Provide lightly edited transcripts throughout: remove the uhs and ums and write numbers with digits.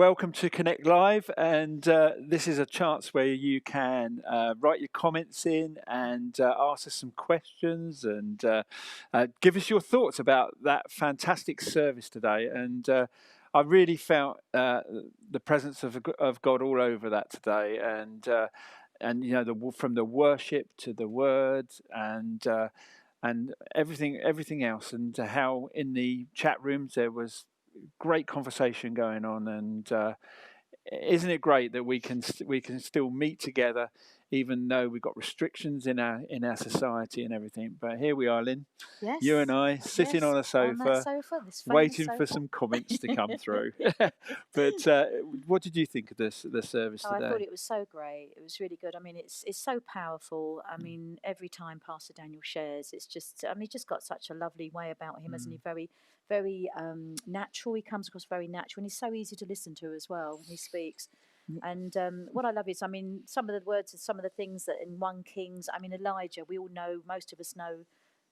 welcome to Connect Live, and this is a chance where you can write your comments in and ask us some questions and give us your thoughts about that fantastic service today. And I really felt the presence of God all over that today, and you know, from the worship to the words and everything else, and how in the chat rooms there was great conversation going on, and isn't it great that we can still meet together, even though we've got restrictions in our society and everything. But here we are, Lynn. Yes. You and I sitting on a sofa, waiting for some comments to come through. But what did you think of the service today? I thought it was so great. It was really good. I mean, it's so powerful. I mean, every time Pastor Daniel shares, it's just, I mean, he's just got such a lovely way about him, hasn't he? Very natural. He comes across very natural, and he's so easy to listen to as well when he speaks. And what I love is, I mean, some of the words and some of the things that in 1 Kings, I mean, Elijah, we all know, most of us know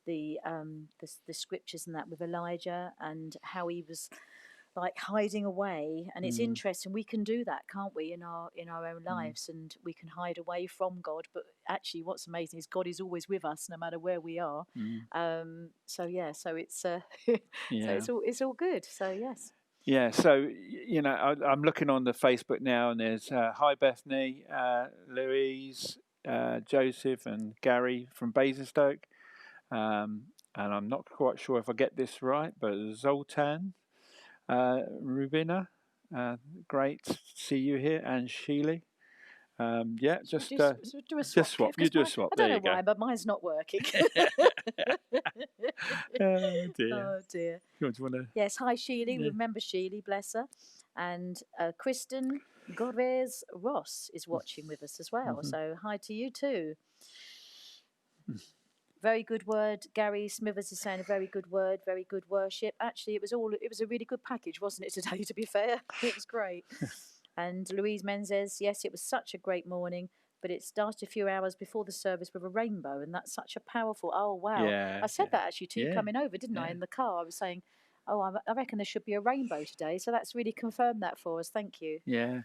the scriptures and that with Elijah and how he was like hiding away. And it's interesting, we can do that, can't we, in our own lives, and we can hide away from God, but actually what's amazing is God is always with us no matter where we are. So it's so it's all good. So yes. Yeah, so, you know, I'm looking on the Facebook now, and there's hi Bethany, Louise, Joseph and Gary from Basingstoke, and I'm not quite sure if I get this right, but Zoltan, Rubina, great to see you here, and Sheely. Yeah, just do a swap. swap. You do a swap. I don't there know you why, go. but mine's not working. Oh dear. Oh dear. Do you want to? Yes, hi Sheely. Yeah. Remember Sheely, bless her. And Kristen Gorez Ross is watching with us as well. So hi to you too. Very good word. Gary Smithers is saying a very good word, very good worship. Actually, it was a really good package, wasn't it, today, to be fair? It was great. And Louise Menzes, yes, it was such a great morning, but it started a few hours before the service with a rainbow, and that's such a powerful, oh, wow. Yeah, I said that actually to you coming over, didn't I, in the car? I was saying, oh, I reckon there should be a rainbow today, so that's really confirmed that for us. Thank you. Yeah.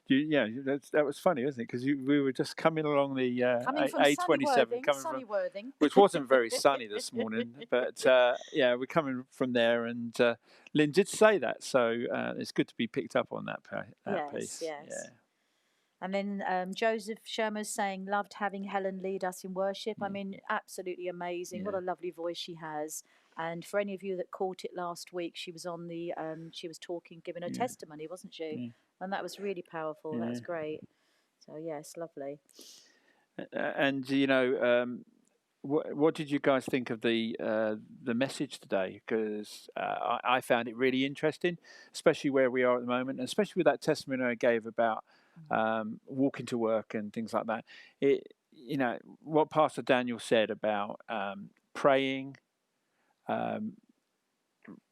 That was funny, wasn't it? Because we were just coming along the A27, sunny Worthing, which wasn't very sunny this morning, but we're coming from there, and Lynn did say that, so it's good to be picked up on that piece. Yes. Yeah. And then Joseph Shermer's saying, loved having Helen lead us in worship. I mean, absolutely amazing. What a lovely voice she has. And for any of you that caught it last week, she was on the, she was talking, giving her testimony, wasn't she? And that was really powerful. That was great. So, yes, lovely. And, you know, what did you guys think of the message today? Because I found it really interesting, especially where we are at the moment, and especially with that testimony I gave about walking to work and things like that. You know, what Pastor Daniel said about praying,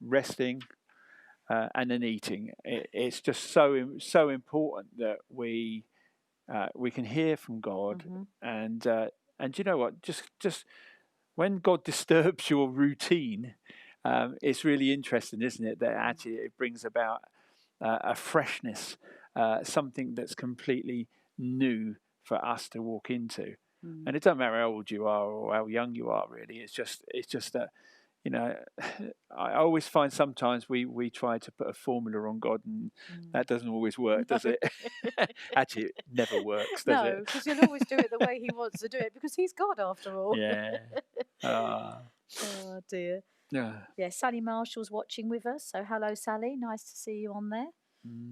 resting, and then eating. It's just so important that we can hear from God, and you know what? Just when God disturbs your routine, it's really interesting, isn't it? That actually it brings about a freshness, something that's completely new for us to walk into. And it doesn't matter how old you are or how young you are, really. It's just that, you know, I always find sometimes we try to put a formula on God, and that doesn't always work, does it? Actually, it never works, does it? No, because he'll always do it the way he wants to do it, because he's God after all. Yeah. Oh dear. Yeah, Sally Marshall's watching with us. So hello, Sally. Nice to see you on there.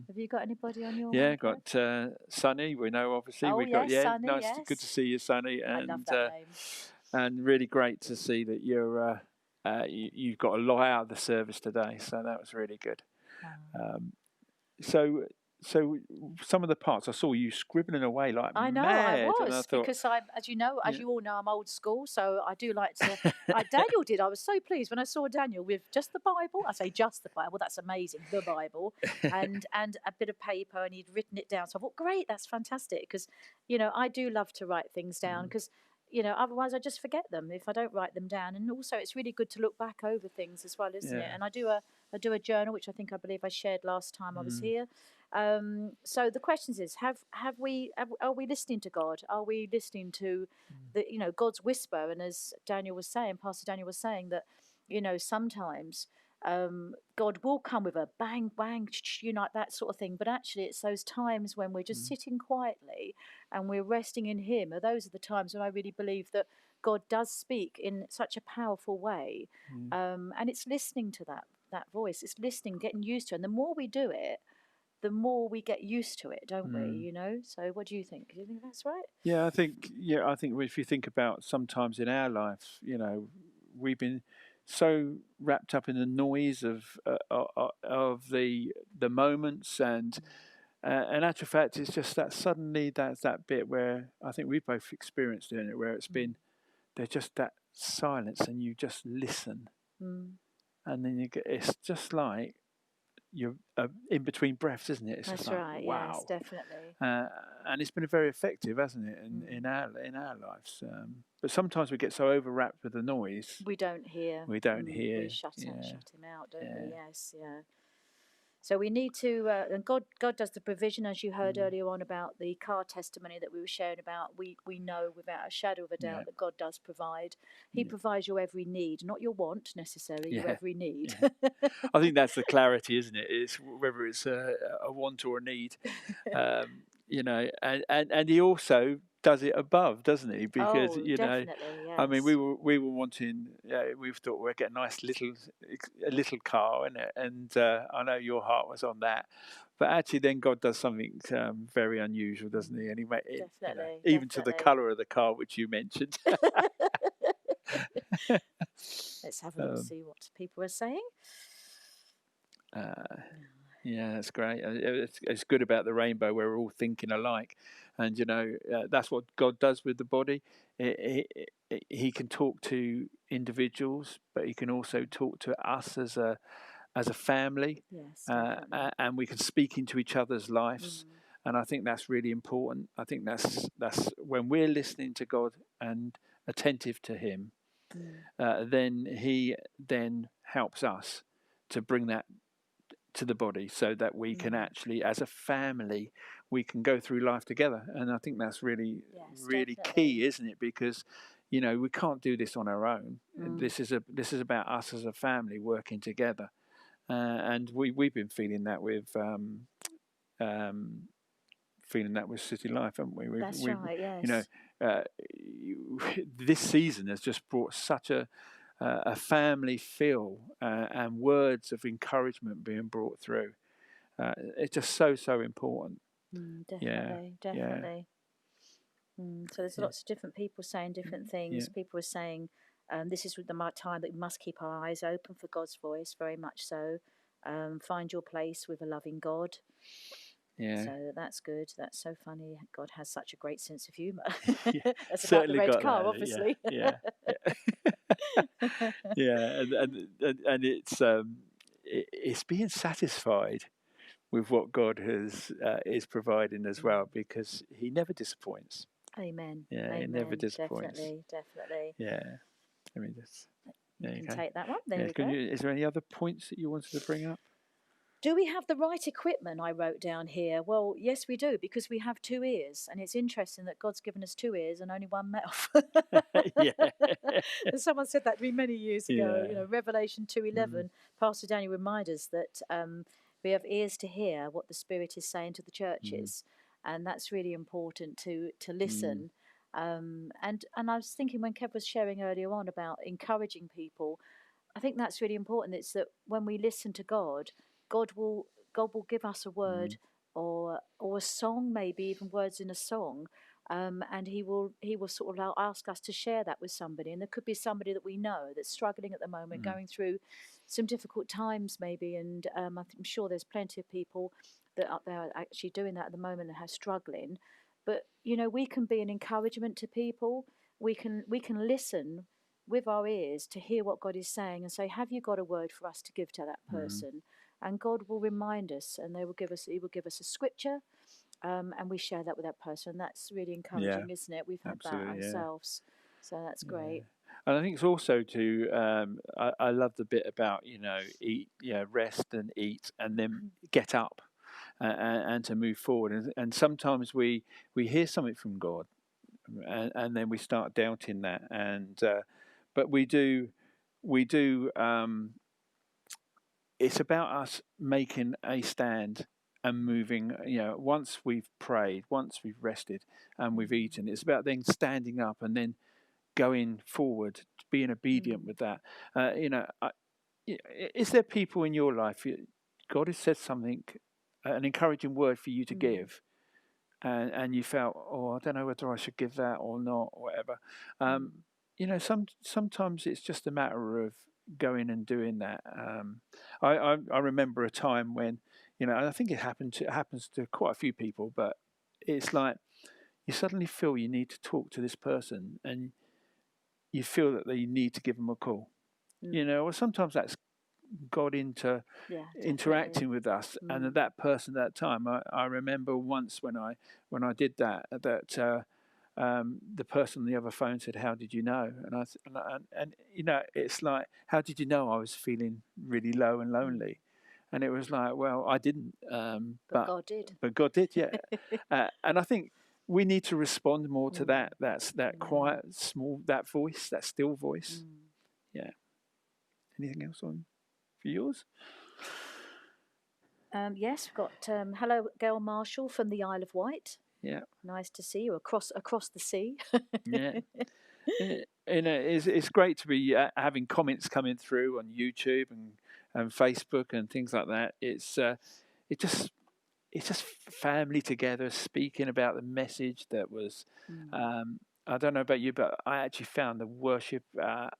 Have you got anybody on your? Yeah, got Sunny. We know, obviously. Oh, got Sunny, nice, good to see you, Sunny. And I love that name. And really great to see that you're you've got a lot out of the service today. So that was really good. So some of the parts I saw you scribbling away like mad. I was, because as you know, as you all know, I'm old school, so I do like to. Like Daniel did. I was so pleased when I saw Daniel with just the Bible. I say just the Bible. That's amazing. The Bible and a bit of paper, and he'd written it down. So I thought, great, that's fantastic, because you know I do love to write things down, because you know otherwise I just forget them if I don't write them down. And also it's really good to look back over things as well, isn't it? And I do a journal, which I believe I shared last time I was here. So the questions is, are we listening to God? Are we listening to God's whisper? And as Daniel was saying, Pastor Daniel was saying that, sometimes God will come with a bang, bang, that sort of thing. But actually, it's those times when we're just sitting quietly and we're resting in Him. And those are the times when I really believe that God does speak in such a powerful way. And it's listening to that voice. It's listening, getting used to it. And the more we do it, the more we get used to it, don't we? So what do you think? Do you think that's right? I think if you think about sometimes in our life, we've been so wrapped up in the noise of the moments, and in actual fact, it's just that suddenly that's that bit where I think we've both experienced doing it, where it's been there's just that silence, and you just listen, and then it's just like you're in between breaths, isn't it? It's That's just like, right. wow. Yes, definitely. And it's been very effective, hasn't it, in our lives? But sometimes we get so overwrapped with the noise, we don't hear. We shut him out, don't we? Yes, yeah. So we need to, and God does the provision, as you heard earlier on about the car testimony that we were sharing about. We know without a shadow of a doubt that God does provide. He provides your every need, not your want necessarily, your every need. I think that's the clarity, isn't it? It's whether it's a want or a need, and He also does it above, doesn't He? Because definitely, yes. I mean, we were wanting. We thought we'd get a little car, and I know your heart was on that. But actually, then God does something very unusual, doesn't He? And He made it, even to the colour of the car, which you mentioned. Let's have a look, see what people are saying. Yeah, that's great. It's good about the rainbow where we're all thinking alike, and that's what God does with the body. He can talk to individuals, but He can also talk to us as a family. Yes, and we can speak into each other's lives. And I think that's really important. I think that's when we're listening to God and attentive to Him, then He then helps us to bring that to the body, so that we can actually, as a family, we can go through life together. And I think that's really key, isn't it? Because we can't do this on our own. This is about us as a family working together, and we've been feeling that with City Life, haven't we? That's right. Yes. This season has just brought such a family feel, and words of encouragement being brought through. It's just so important. Definitely. So there's lots of different people saying different things. People are saying this is the time that we must keep our eyes open for God's voice, very much so. Find your place with a loving God. So that's good. That's so funny. God has such a great sense of humour. That's about the red car, obviously. And it's being satisfied with what God is providing as well, because He never disappoints. Amen. Amen. He never disappoints. Definitely. Yeah. I mean, you can take that one. There we go. Is there any other points that you wanted to bring up? Do we have the right equipment? I wrote down here. Well, yes, we do, because we have 2 ears, and it's interesting that God's given us 2 ears and only 1 mouth. Someone said that to me many years ago. Revelation 2:11. Pastor Daniel reminds us that we have ears to hear what the Spirit is saying to the churches, and that's really important to listen. And I was thinking, when Kev was sharing earlier on about encouraging people, I think that's really important. It's that when we listen to God will give us a word or a song, maybe even words in a song, and he will sort of ask us to share that with somebody. And there could be somebody that we know that's struggling at the moment, going through some difficult times maybe, and I'm sure there's plenty of people that up there are actually doing that at the moment and are struggling. But we can be an encouragement to people. We can listen with our ears to hear what God is saying and say, have you got a word for us to give to that person? And God will remind us, and He will give us a scripture, and we share that with that person. That's really encouraging, isn't it? We've had that ourselves, so that's great. And I think it's also I love the bit about eat, rest and eat, and then get up. and to move forward. And sometimes we hear something from God, and then we start doubting that. And but we do. It's about us making a stand and moving. Once we've prayed, once we've rested, and we've eaten, it's about then standing up and then going forward, being obedient with that. Is there people in your life God has said something, an encouraging word for you to give, and you felt, I don't know whether I should give that or not, or whatever. Sometimes it's just a matter of going and doing that. I remember a time when, and I think it happens to quite a few people, but it's like you suddenly feel you need to talk to this person, and you feel that you need to give them a call. Or sometimes that's God interacting with us, and that person at that time. I remember once when I did that the person on the other phone said, "How did you know?" And it's like, how did you know I was feeling really low and lonely? And it was like, well, I didn't, but God did. But God did, yeah. And I think we need to respond more to that. That's that quiet, small, that voice, that still voice. Yeah. Anything else for yours? Yes, we've got hello, Gail Marshall from the Isle of Wight. Yeah. Nice to see you across the sea. Yeah. It's great to be having comments coming through on YouTube and Facebook and things like that. It's just family together speaking about the message that was. I don't know about you, but I actually found the worship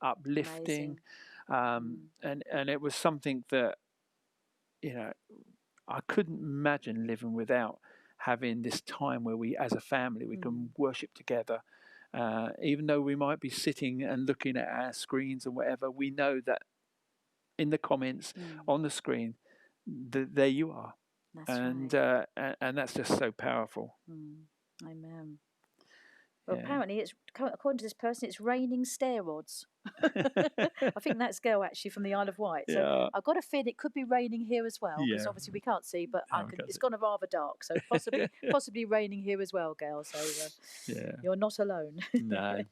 uplifting, and it was something that I couldn't imagine living without having this time where we, as a family, we can worship together. Even though we might be sitting and looking at our screens and whatever, we know that in the comments on the screen, there you are. That's right. And that's just so powerful. Amen. Well, apparently, it's according to this person, it's raining stair rods. I think that's Gail actually from the Isle of Wight. So I've got a feeling it could be raining here as well, because obviously we can't see, but it's gone rather dark, so possibly raining here as well, Gail. So you're not alone. No.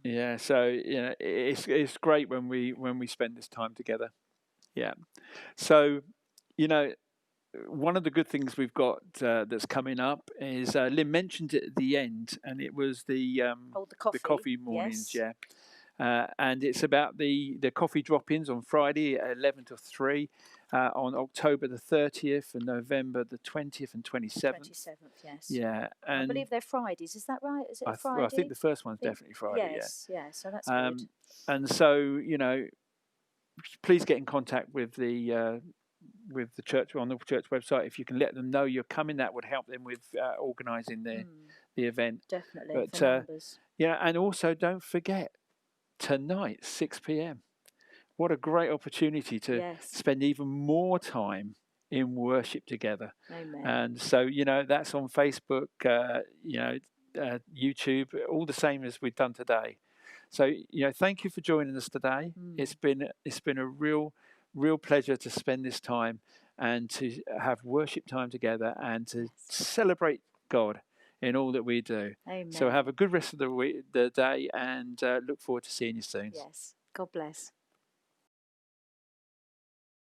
Yeah. So it's great when we spend this time together. Yeah. So one of the good things we've got that's coming up is Lynn mentioned it at the end, and it was the coffee mornings, yes. and it's about the coffee drop-ins on Friday at 11 to 3, on October the 30th and November the 20th and 27th. 27th, yes. Yeah, and I believe they're Fridays. Is that right? Is it a Friday? Well, I think the first one's definitely Friday. Yes, yeah. So that's good. And so please get in contact with the church on the church website. If you can let them know you're coming, that would help them with organising the event. Definitely. But for numbers. and also don't forget tonight 6 p.m. What a great opportunity to spend even more time in worship together. Amen. And so that's on Facebook, YouTube, all the same as we've done today. So thank you for joining us today. It's been a real pleasure to spend this time and to have worship time together and to celebrate God in all that we do. Amen. So have a good rest of the day, and look forward to seeing you soon. Yes. God bless.